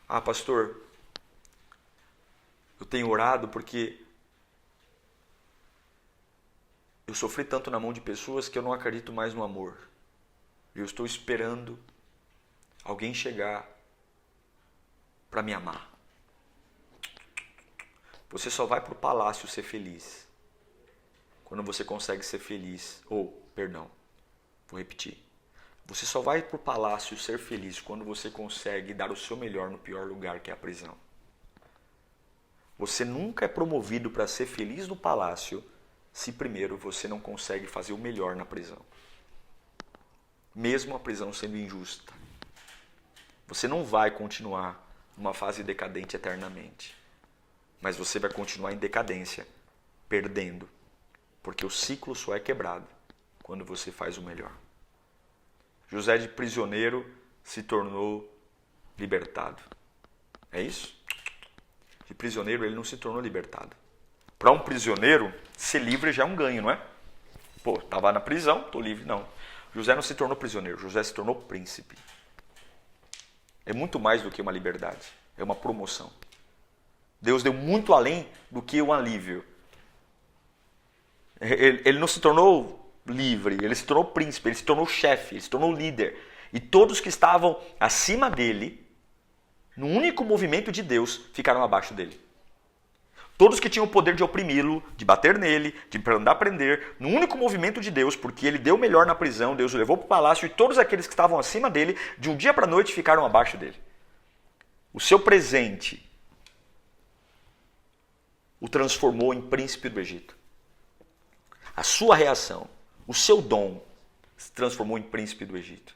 Ah, pastor, eu tenho orado porque eu sofri tanto na mão de pessoas que eu não acredito mais no amor. Eu estou esperando alguém chegar para me amar. Você só vai para o palácio ser feliz quando você consegue ser feliz. Vou repetir. Você só vai para o palácio ser feliz quando você consegue dar o seu melhor no pior lugar, que é a prisão. Você nunca é promovido para ser feliz no palácio se primeiro você não consegue fazer o melhor na prisão. Mesmo a prisão sendo injusta. Você não vai continuar numa fase decadente eternamente. Mas você vai continuar em decadência, perdendo. Porque o ciclo só é quebrado quando você faz o melhor. José de prisioneiro se tornou libertado. É isso? De prisioneiro ele não se tornou libertado. Para um prisioneiro, ser livre já é um ganho, não é? Pô, estava na prisão, estou livre. Não. José não se tornou prisioneiro, José se tornou príncipe. É muito mais do que uma liberdade, é uma promoção. Deus deu muito além do que um alívio. Ele não se tornou livre, ele se tornou príncipe, ele se tornou chefe, ele se tornou líder. E todos que estavam acima dele, no único movimento de Deus, ficaram abaixo dele. Todos que tinham o poder de oprimi-lo, de bater nele, de mandar prender, no único movimento de Deus, porque ele deu o melhor na prisão, Deus o levou para o palácio, e todos aqueles que estavam acima dele, de um dia para a noite, ficaram abaixo dele. O seu presente o transformou em príncipe do Egito. A sua reação, o seu dom, se transformou em príncipe do Egito.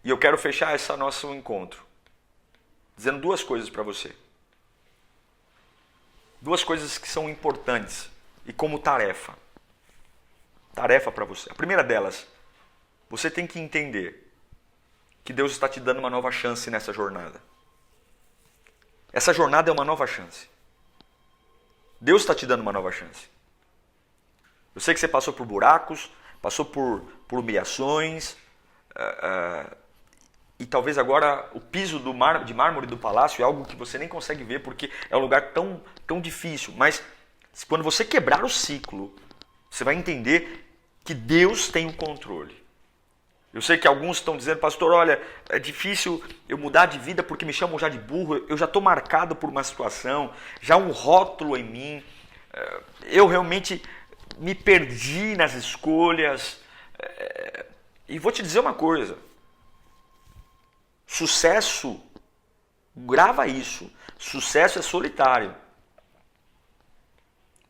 E eu quero fechar esse nosso encontro dizendo duas coisas para você. Duas coisas que são importantes e como tarefa. Tarefa para você. A primeira delas, você tem que entender que Deus está te dando uma nova chance nessa jornada. Essa jornada é uma nova chance. Deus está te dando uma nova chance. Eu sei que você passou por buracos, passou por humilhações, e talvez agora o piso de mármore do palácio é algo que você nem consegue ver porque é um lugar tão difícil. Mas quando você quebrar o ciclo, você vai entender que Deus tem o controle. Eu sei que alguns estão dizendo, pastor, olha, é difícil eu mudar de vida porque me chamam já de burro, eu já estou marcado por uma situação, já um rótulo em mim, eu realmente me perdi nas escolhas. E vou te dizer uma coisa, sucesso, grava isso, sucesso é solitário.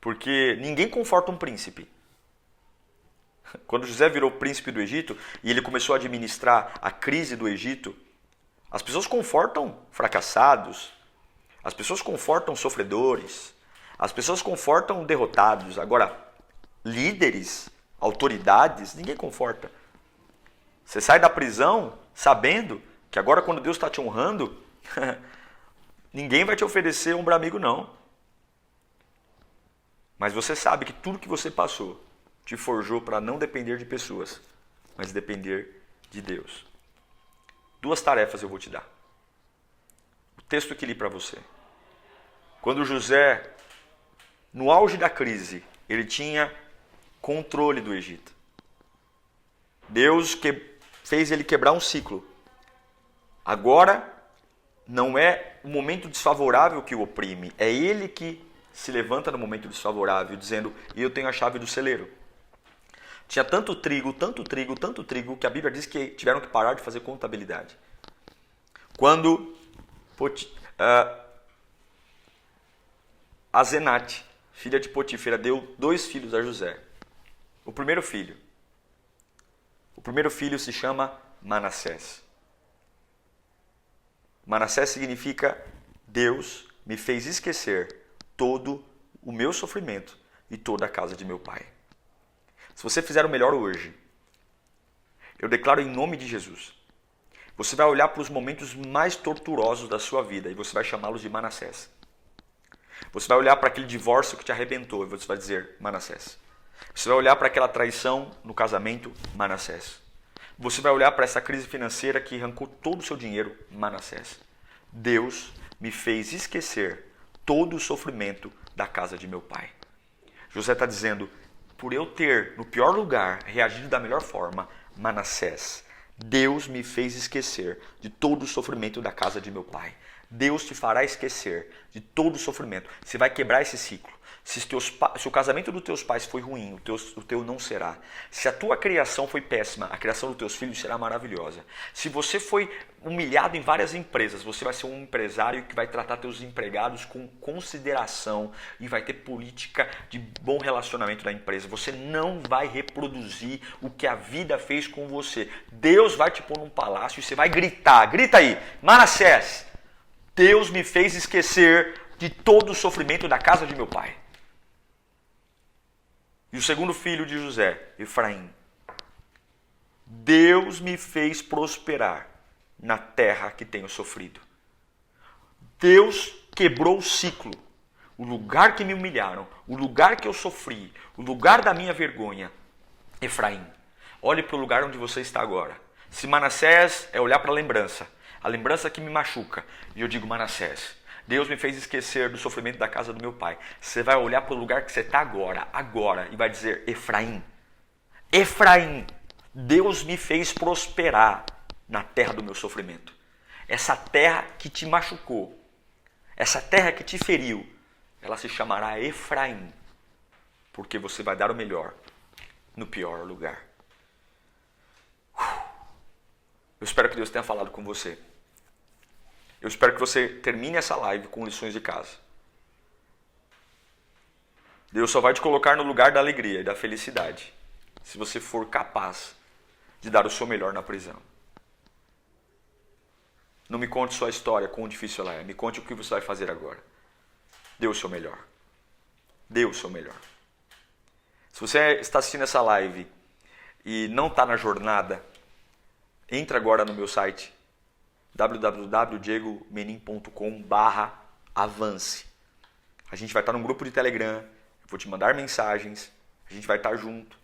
Porque ninguém conforta um príncipe. Quando José virou príncipe do Egito e ele começou a administrar a crise do Egito, as pessoas confortam fracassados, as pessoas confortam sofredores, as pessoas confortam derrotados. Agora, líderes, autoridades, ninguém conforta. Você sai da prisão sabendo que agora quando Deus está te honrando, ninguém vai te oferecer ombro amigo não. Mas você sabe que tudo que você passou te forjou para não depender de pessoas, mas depender de Deus. Duas tarefas eu vou te dar. O texto que li para você. Quando José, no auge da crise, ele tinha controle do Egito. Deus fez ele quebrar um ciclo. Agora, não é o momento desfavorável que o oprime, é ele que se levanta no momento desfavorável, dizendo, eu tenho a chave do celeiro. Tinha tanto trigo, que a Bíblia diz que tiveram que parar de fazer contabilidade. Quando Azenate, filha de Potífera, deu 2 filhos a José. O primeiro filho se chama Manassés. Manassés significa Deus me fez esquecer todo o meu sofrimento e toda a casa de meu pai. Se você fizer o melhor hoje, eu declaro em nome de Jesus, você vai olhar para os momentos mais torturosos da sua vida e você vai chamá-los de Manassés. Você vai olhar para aquele divórcio que te arrebentou e você vai dizer Manassés. Você vai olhar para aquela traição no casamento, Manassés. Você vai olhar para essa crise financeira que arrancou todo o seu dinheiro, Manassés. Deus me fez esquecer todo o sofrimento da casa de meu pai. José está dizendo, por eu ter, no pior lugar, reagido da melhor forma, Manassés, Deus me fez esquecer de todo o sofrimento da casa de meu pai. Deus te fará esquecer de todo o sofrimento. Você vai quebrar esse ciclo. Se o casamento dos teus pais foi ruim, o teu não será. Se a tua criação foi péssima, a criação dos teus filhos será maravilhosa. Se você foi humilhado em várias empresas, você vai ser um empresário que vai tratar teus empregados com consideração e vai ter política de bom relacionamento da empresa. Você não vai reproduzir o que a vida fez com você. Deus vai te pôr num palácio e você vai gritar. Grita aí, Manassés, Deus me fez esquecer de todo o sofrimento da casa de meu pai. E o segundo filho de José, Efraim. Deus me fez prosperar na terra que tenho sofrido. Deus quebrou o ciclo. O lugar que me humilharam, o lugar que eu sofri, o lugar da minha vergonha. Efraim, olhe para o lugar onde você está agora. Se Manassés é olhar para a lembrança que me machuca, e eu digo, Manassés, Deus me fez esquecer do sofrimento da casa do meu pai. Você vai olhar para o lugar que você está agora, e vai dizer, Efraim, Deus me fez prosperar na terra do meu sofrimento. Essa terra que te machucou, essa terra que te feriu, ela se chamará Efraim, porque você vai dar o melhor no pior lugar. Eu espero que Deus tenha falado com você. Eu espero que você termine essa live com lições de casa. Deus só vai te colocar no lugar da alegria e da felicidade se você for capaz de dar o seu melhor na prisão. Não me conte sua história, quão difícil ela é. Me conte o que você vai fazer agora. Dê o seu melhor. Dê o seu melhor. Se você está assistindo essa live e não está na jornada, entra agora no meu site www.diegomenin.com/avance. A gente vai estar num grupo de Telegram, eu vou te mandar mensagens, a gente vai estar junto.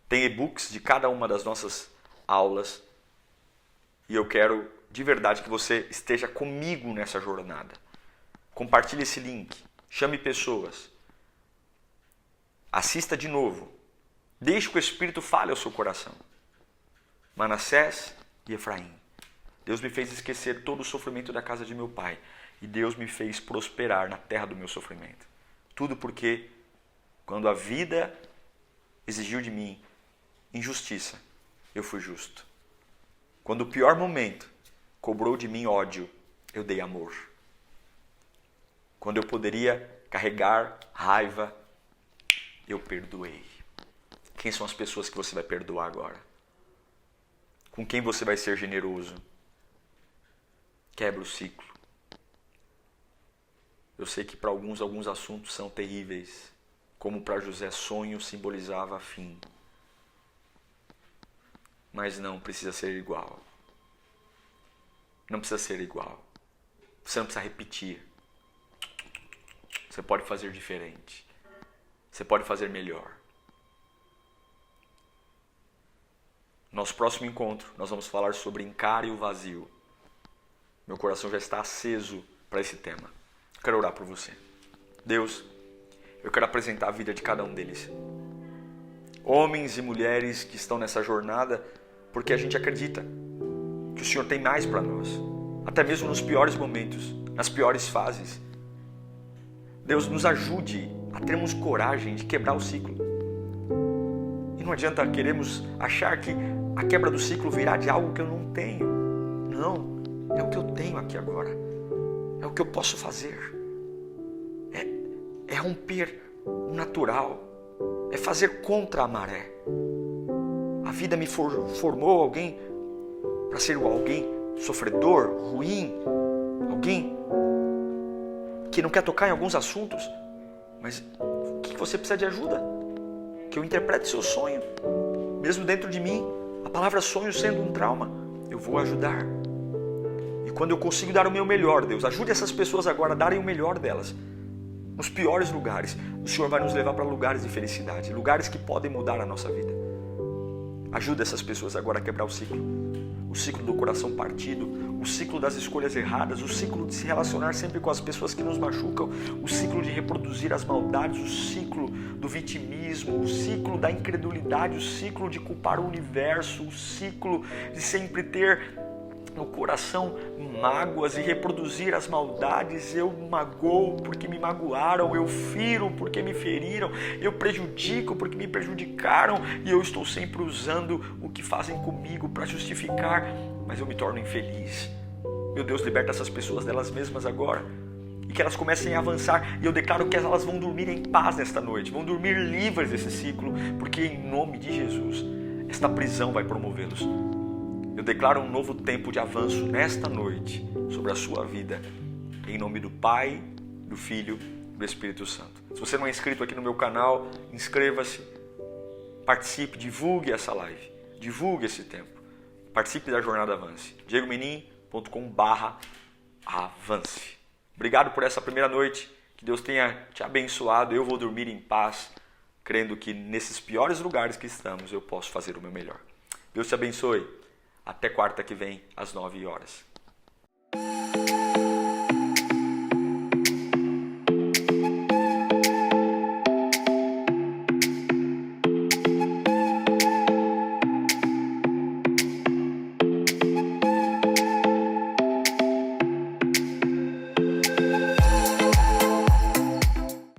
Tem e-books de cada uma das nossas aulas e eu quero de verdade que você esteja comigo nessa jornada. Compartilhe esse link, chame pessoas, assista de novo, deixe que o Espírito fale ao seu coração. Manassés e Efraim. Deus me fez esquecer todo o sofrimento da casa de meu pai. E Deus me fez prosperar na terra do meu sofrimento. Tudo porque, quando a vida exigiu de mim injustiça, eu fui justo. Quando o pior momento cobrou de mim ódio, eu dei amor. Quando eu poderia carregar raiva, eu perdoei. Quem são as pessoas que você vai perdoar agora? Com quem você vai ser generoso? Quebra o ciclo. Eu sei que para alguns assuntos são terríveis, como para José sonho simbolizava fim. Mas não precisa ser igual. Não precisa ser igual. Você não precisa repetir. Você pode fazer diferente. Você pode fazer melhor. Nosso próximo encontro, nós vamos falar sobre encare o vazio. Meu coração já está aceso para esse tema. Eu quero orar por você. Deus, eu quero apresentar a vida de cada um deles. Homens e mulheres que estão nessa jornada, porque a gente acredita que o Senhor tem mais para nós. Até mesmo nos piores momentos, nas piores fases. Deus, nos ajude a termos coragem de quebrar o ciclo. E não adianta queremos achar que a quebra do ciclo virá de algo que eu não tenho. Não. É o que eu tenho aqui agora. É o que eu posso fazer. É romper o natural. É fazer contra a maré. A vida me formou alguém para ser alguém sofredor, ruim, alguém que não quer tocar em alguns assuntos. Mas o que você precisa de ajuda? Que eu interprete seu sonho. Mesmo dentro de mim, a palavra sonho sendo um trauma, eu vou ajudar. E quando eu consigo dar o meu melhor, Deus, ajude essas pessoas agora a darem o melhor delas. Nos piores lugares, o Senhor vai nos levar para lugares de felicidade, lugares que podem mudar a nossa vida. Ajuda essas pessoas agora a quebrar o ciclo do coração partido, o ciclo das escolhas erradas, o ciclo de se relacionar sempre com as pessoas que nos machucam, o ciclo de reproduzir as maldades, o ciclo do vitimismo, o ciclo da incredulidade, o ciclo de culpar o universo, o ciclo de sempre ter no coração mágoas e reproduzir as maldades. Eu magoo porque me magoaram, eu firo porque me feriram, eu prejudico porque me prejudicaram e eu estou sempre usando o que fazem comigo para justificar, mas eu me torno infeliz. Meu Deus, liberta essas pessoas delas mesmas agora e que elas comecem a avançar, e eu declaro que elas vão dormir em paz nesta noite, vão dormir livres desse ciclo, porque em nome de Jesus esta prisão vai promovê-los. Eu declaro um novo tempo de avanço nesta noite sobre a sua vida, em nome do Pai, do Filho e do Espírito Santo. Se você não é inscrito aqui no meu canal, inscreva-se, participe, divulgue essa live, divulgue esse tempo, participe da Jornada Avance. diegomenin.com/avance. Obrigado por essa primeira noite, que Deus tenha te abençoado. Eu vou dormir em paz, crendo que nesses piores lugares que estamos eu posso fazer o meu melhor. Deus te abençoe. Até quarta que vem, às 9 horas.